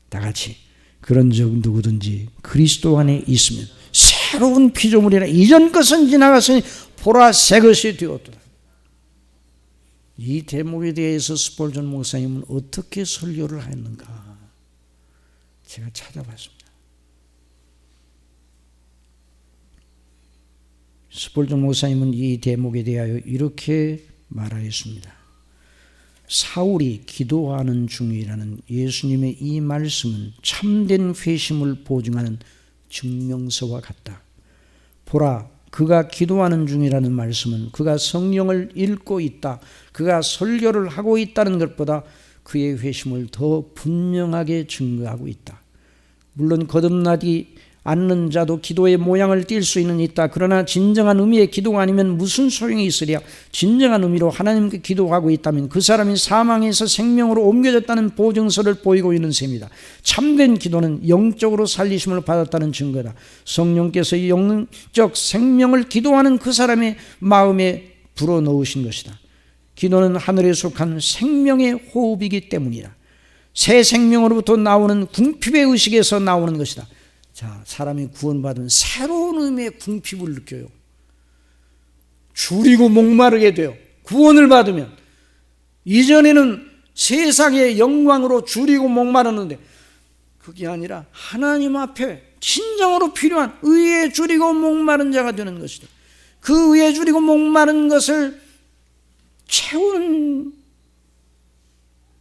다 같이 그런 적 누구든지 그리스도 안에 있으면 새로운 피조물이라 이전 것은 지나갔으니 보라 새 것이 되었도다. 이 대목에 대해서 스폴전 목사님은 어떻게 설교를 했는가 제가 찾아봤습니다. 스폴전 목사님은 이 대목에 대하여 이렇게 말하였습니다. 사울이 기도하는 중이라는 예수님의 이 말씀은 참된 회심을 보증하는 증명서와 같다. 보라, 그가 기도하는 중이라는 말씀은 그가 성령을 읽고 있다, 그가 설교를 하고 있다는 것보다 그의 회심을 더 분명하게 증거하고 있다. 물론 거듭나지 않는 자도 기도의 모양을 띌 수는 있다. 그러나 진정한 의미의 기도가 아니면 무슨 소용이 있으랴. 진정한 의미로 하나님께 기도하고 있다면 그 사람이 사망에서 생명으로 옮겨졌다는 보증서를 보이고 있는 셈이다. 참된 기도는 영적으로 살리심을 받았다는 증거다. 성령께서 영적 생명을 기도하는 그 사람의 마음에 불어넣으신 것이다. 기도는 하늘에 속한 생명의 호흡이기 때문이다. 새 생명으로부터 나오는 궁핍의 의식에서 나오는 것이다. 자, 사람이 구원받으면 새로운 의미의 궁핍을 느껴요. 줄이고 목마르게 돼요. 구원을 받으면. 이전에는 세상의 영광으로 줄이고 목마르는데 그게 아니라 하나님 앞에 진정으로 필요한 의에 줄이고 목마른 자가 되는 것이다. 그 의에 줄이고 목마른 것을 채우는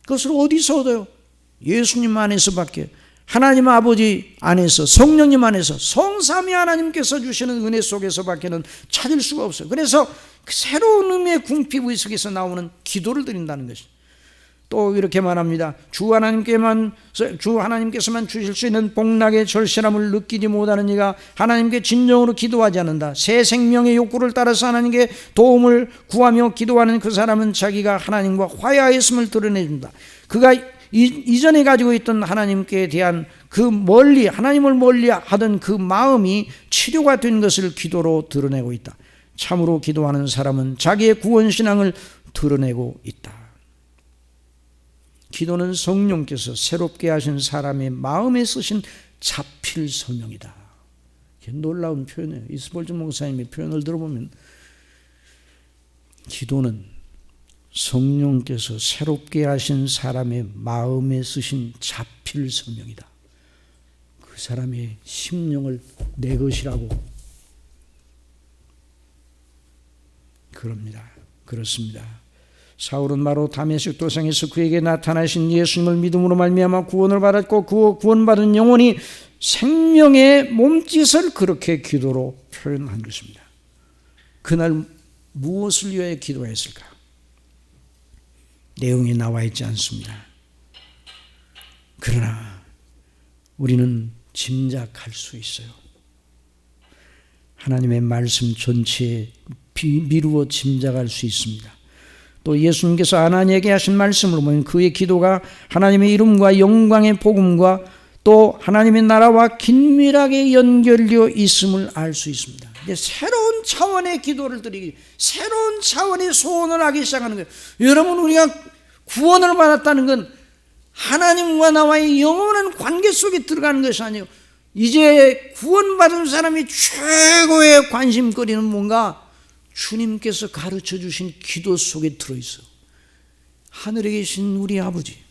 것을 어디서 얻어요? 예수님 안에서밖에, 하나님 아버지 안에서, 성령님 안에서, 성삼위 하나님께서 주시는 은혜 속에서밖에는 찾을 수가 없어요. 그래서 새로운 의미의 궁핍의식에서 나오는 기도를 드린다는 것이죠. 또 이렇게 말합니다. 주 하나님께서만 주실 수 있는 복락의 절실함을 느끼지 못하는 이가 하나님께 진정으로 기도하지 않는다. 새 생명의 욕구를 따라서 하나님께 도움을 구하며 기도하는 그 사람은 자기가 하나님과 화해하였음을 드러내준다. 그가 이전에 가지고 있던 하나님께 대한 그 하나님을 멀리 하던 그 마음이 치료가 된 것을 기도로 드러내고 있다. 참으로 기도하는 사람은 자기의 구원신앙을 드러내고 있다. 기도는 성령께서 새롭게 하신 사람의 마음에 쓰신 자필 서명이다. 놀라운 표현이에요. 이스볼즈 목사님의 표현을 들어보면 기도는 성령께서 새롭게 하신 사람의 마음에 쓰신 자필 서명이다. 그 사람의 심령을 내 것이라고 그럽니다. 그렇습니다. 사울은 바로 다메섹 도상에서 그에게 나타나신 예수님을 믿음으로 말미암아 구원을 받았고 그 구원받은 영혼이 생명의 몸짓을 그렇게 기도로 표현한 것입니다. 그날 무엇을 위하여 기도했을까? 내용이 나와 있지 않습니다. 그러나 우리는 짐작할 수 있어요. 하나님의 말씀 전체에 미루어 짐작할 수 있습니다. 또 예수님께서 아나니에게 하신 말씀으로 보면 그의 기도가 하나님의 이름과 영광의 복음과 또 하나님의 나라와 긴밀하게 연결되어 있음을 알 수 있습니다. 이제 새로운 차원의 기도를 드리기, 새로운 차원의 소원을 하기 시작하는 거예요. 여러분, 우리가 구원을 받았다는 건 하나님과 나와의 영원한 관계 속에 들어가는 것이 아니에요. 이제 구원받은 사람이 최고의 관심거리는 뭔가 주님께서 가르쳐 주신 기도 속에 들어있어. 하늘에 계신 우리 아버지의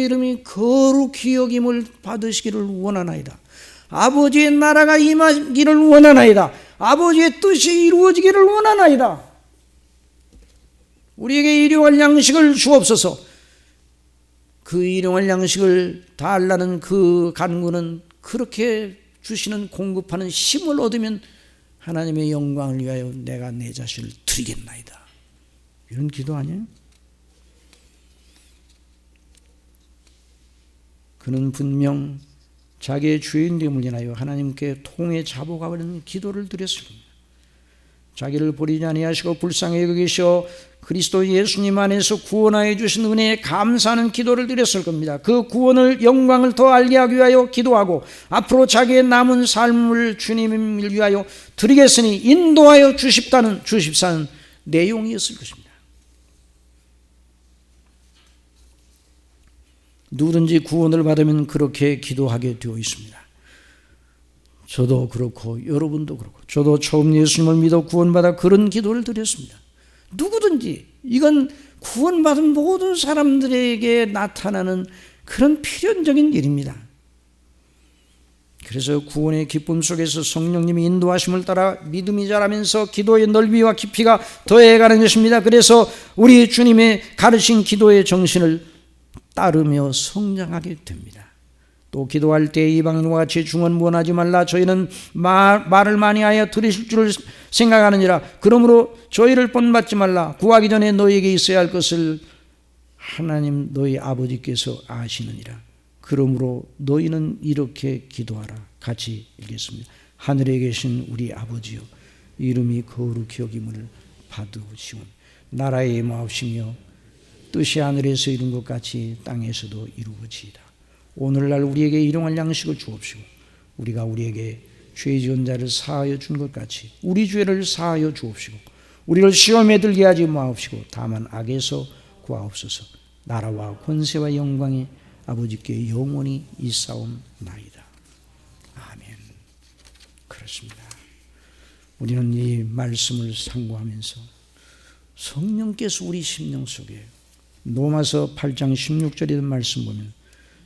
이름이 거룩히 여김을 받으시기를 원하나이다. 아버지의 나라가 임하기를 원하나이다. 아버지의 뜻이 이루어지기를 원하나이다. 우리에게 일용할 양식을 주옵소서. 그 일용할 양식을 달라는 그 간구는 그렇게 주시는 공급하는 힘을 얻으면 하나님의 영광을 위하여 내가 내 자신을 드리겠나이다. 이런 기도 아니에요? 그는 분명 자기의 죄인됨을 인하여 하나님께 통해 자복하는 기도를 드렸습니다. 자기를 버리지 아니하시고 불쌍히 여기시어 그리스도 예수님 안에서 구원하여 주신 은혜에 감사하는 기도를 드렸을 겁니다. 그 구원을 영광을 더 알게 하기 위하여 기도하고 앞으로 자기의 남은 삶을 주님을 위하여 드리겠으니 인도하여 주십사는 내용이었을 것입니다. 누구든지 구원을 받으면 그렇게 기도하게 되어 있습니다. 저도 그렇고 여러분도 그렇고 저도 처음 예수님을 믿어 구원받아 그런 기도를 드렸습니다. 누구든지 이건 구원받은 모든 사람들에게 나타나는 그런 필연적인 일입니다. 그래서 구원의 기쁨 속에서 성령님이 인도하심을 따라 믿음이 자라면서 기도의 넓이와 깊이가 더해가는 것입니다. 그래서 우리 주님의 가르친 기도의 정신을 따르며 성장하게 됩니다. 또 기도할 때 이방인과 같이 중언부언하지 말라. 저희는 말을 많이 하여 들으실 줄 생각하느니라. 그러므로 저희를 본받지 말라. 구하기 전에 너희에게 있어야 할 것을 하나님 너희 아버지께서 아시느니라. 그러므로 너희는 이렇게 기도하라. 같이 읽겠습니다. 하늘에 계신 우리 아버지여, 이름이 거룩히 여김을 받으시오. 나라의 임하옵시며 뜻이 하늘에서 이룬 것 같이 땅에서도 이루어지이다. 오늘날 우리에게 일용할 양식을 주옵시고 우리가 우리에게 죄 지은 자를 사하여 준 것 같이 우리 죄를 사하여 주옵시고 우리를 시험에 들게 하지 마옵시고 다만 악에서 구하옵소서. 나라와 권세와 영광이 아버지께 영원히 있사옵나이다. 아멘. 그렇습니다. 우리는 이 말씀을 상고하면서 성령께서 우리 심령 속에 로마서 8장 16절의 말씀 보면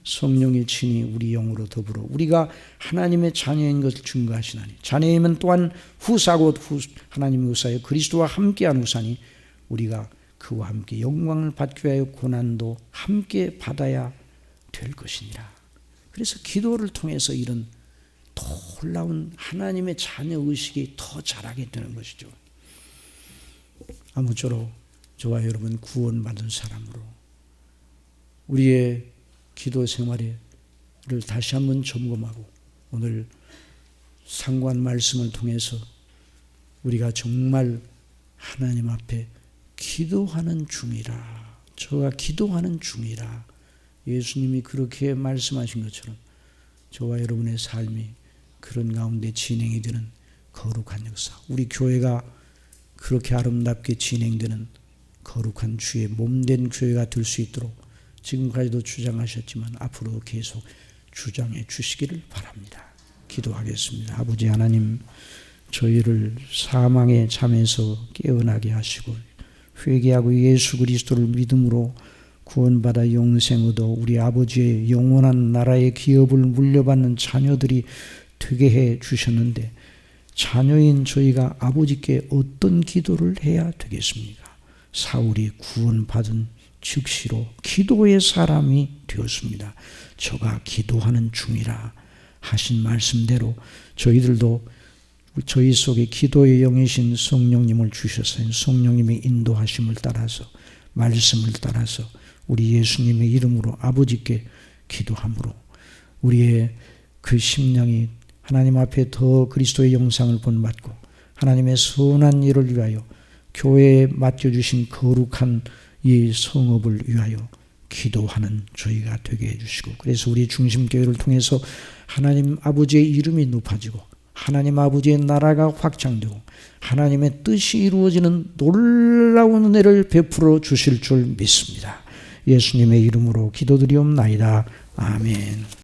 성령이 친히 우리 영으로 더불어 우리가 하나님의 자녀인 것을 증거하시나니 자녀이면 또한 후사고 하나님의 후사여 그리스도와 함께한 후사니 우리가 그와 함께 영광을 받기 위하여 고난도 함께 받아야 될 것이니라. 그래서 기도를 통해서 이런 놀라운 하나님의 자녀 의식이 더 자라게 되는 것이죠. 아무쪼록 저와 여러분 구원받은 사람으로 우리의 기도 생활을 다시 한번 점검하고 오늘 상고한 말씀을 통해서 우리가 정말 하나님 앞에 기도하는 중이라, 저가 기도하는 중이라 예수님이 그렇게 말씀하신 것처럼 저와 여러분의 삶이 그런 가운데 진행이 되는 거룩한 역사, 우리 교회가 그렇게 아름답게 진행되는 거룩한 주의 몸된 교회가 될 수 있도록 지금까지도 주장하셨지만 앞으로 계속 주장해 주시기를 바랍니다. 기도하겠습니다. 아버지 하나님, 저희를 사망의 잠에서 깨어나게 하시고 회개하고 예수 그리스도를 믿음으로 구원받아 영생 얻어 우리 아버지의 영원한 나라의 기업을 물려받는 자녀들이 되게 해 주셨는데 자녀인 저희가 아버지께 어떤 기도를 해야 되겠습니까? 사울이 구원받은 즉시로 기도의 사람이 되었습니다. 저가 기도하는 중이라 하신 말씀대로 저희들도 저희 속에 기도의 영이신 성령님을 주셨어요. 성령님의 인도하심을 따라서 말씀을 따라서 우리 예수님의 이름으로 아버지께 기도함으로 우리의 그 심령이 하나님 앞에 더 그리스도의 영상을 본받고 하나님의 선한 일을 위하여 교회에 맡겨주신 거룩한 이 성업을 위하여 기도하는 저희가 되게 해주시고 그래서 우리 중심교회를 통해서 하나님 아버지의 이름이 높아지고 하나님 아버지의 나라가 확장되고 하나님의 뜻이 이루어지는 놀라운 은혜를 베풀어 주실 줄 믿습니다. 예수님의 이름으로 기도드리옵나이다. 아멘.